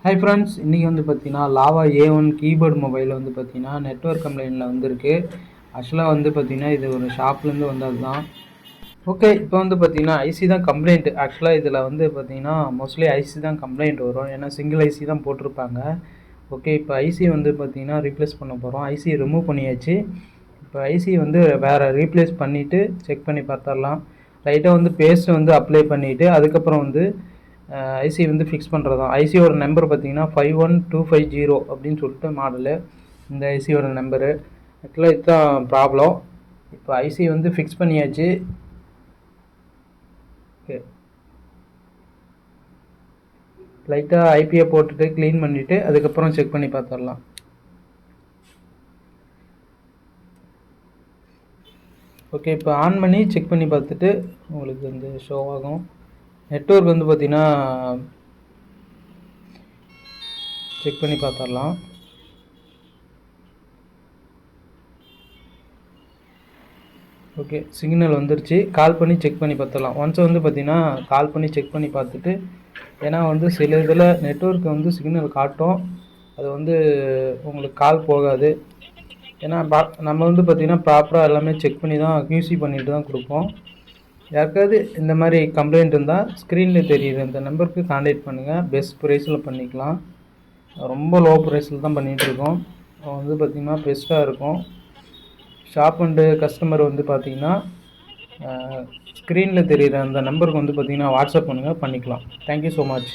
Hi friends, இன்றைக்கி வந்து பார்த்தீங்கன்னா லாவா A1 கீபோர்டு மொபைல் வந்து பார்த்தீங்கன்னா நெட்வொர்க் கம்ப்ளைண்ட்டில் வந்திருக்கு. ஆக்சுவலாக வந்து பார்த்தீங்கன்னா இது ஒரு ஷாப்லேருந்து வந்தது தான். ஓகே, இப்போ வந்து பார்த்தீங்கன்னா ஐசி தான் கம்ப்ளைண்ட். ஆக்சுவலாக இதில் வந்து பார்த்தீங்கன்னா மோஸ்ட்லி ஐசி தான் கம்ப்ளைண்ட் வரும். ஏன்னா சிங்கிள் ஐசி தான் போட்டிருப்பாங்க. ஓகே, இப்போ ஐசி வந்து பார்த்தீங்கன்னா ரீப்ளேஸ் பண்ண போகிறோம். ஐசி ரிமூவ் பண்ணியாச்சு. இப்போ ஐசி வந்து வேறு ரீப்ளேஸ் பண்ணிவிட்டு செக் பண்ணி பார்த்துடலாம். லைட்டாக வந்து பேஸ்ட் வந்து அப்ளை பண்ணிவிட்டு அதுக்கப்புறம் வந்து ஐசி வந்து ஃபிக்ஸ் பண்ணுறது தான். ஐசியோட நம்பர் பார்த்தீங்கன்னா 51250 அப்படின்னு சொல்லிட்டு மாடலு. இந்த ஐசியோட நம்பரு ஆக்சுவலாக இதுதான் ப்ராப்ளம். இப்போ ஐசி வந்து ஃபிக்ஸ் பண்ணியாச்சு. ஓகே, லைட்டாக ஐபியை போட்டுட்டு க்ளீன் பண்ணிவிட்டு அதுக்கப்புறம் செக் பண்ணி பார்த்துடலாம். ஓகே, இப்போ ஆன் பண்ணி செக் பண்ணி பார்த்துட்டு உங்களுக்கு வந்து ஷோ ஆகும். நெட்வொர்க் வந்து பார்த்தீங்கன்னா செக் பண்ணி பார்த்துடலாம். ஓகே, சிக்னல் வந்துருச்சு. கால் பண்ணி செக் பண்ணி பார்த்துடலாம். ஒன்ஸ் வந்து பார்த்தீங்கன்னா கால் பண்ணி செக் பண்ணி பார்த்துட்டு, ஏன்னா வந்து சில இதில் நெட்வொர்க் வந்து சிக்னல் காட்டும், அது வந்து உங்களுக்கு கால் போகாது. ஏன்னா நம்ம வந்து பார்த்திங்கன்னா ப்ராப்பராக எல்லாமே செக் பண்ணி தான் QC பண்ணிட்டு தான் கொடுப்போம். யாருக்காவது இந்த மாதிரி கம்ப்ளைண்ட் இருந்தால் ஸ்க்ரீனில் தெரியுது இந்த நம்பருக்கு கான்டாக்ட் பண்ணுங்கள். பெஸ்ட் ப்ரைஸில் பண்ணிக்கலாம். ரொம்ப லோ ப்ரைஸில் தான் பண்ணிகிட்ருக்கோம். வந்து பார்த்திங்கன்னா பெஸ்ட்டாக இருக்கும். ஷாப் அண்டு கஸ்டமர் வந்து பார்த்திங்கன்னா ஸ்க்ரீனில் தெரியுற அந்த நம்பருக்கு வந்து பார்த்திங்கன்னா வாட்ஸ்அப் பண்ணுங்கள், பண்ணிக்கலாம். Thank you so much.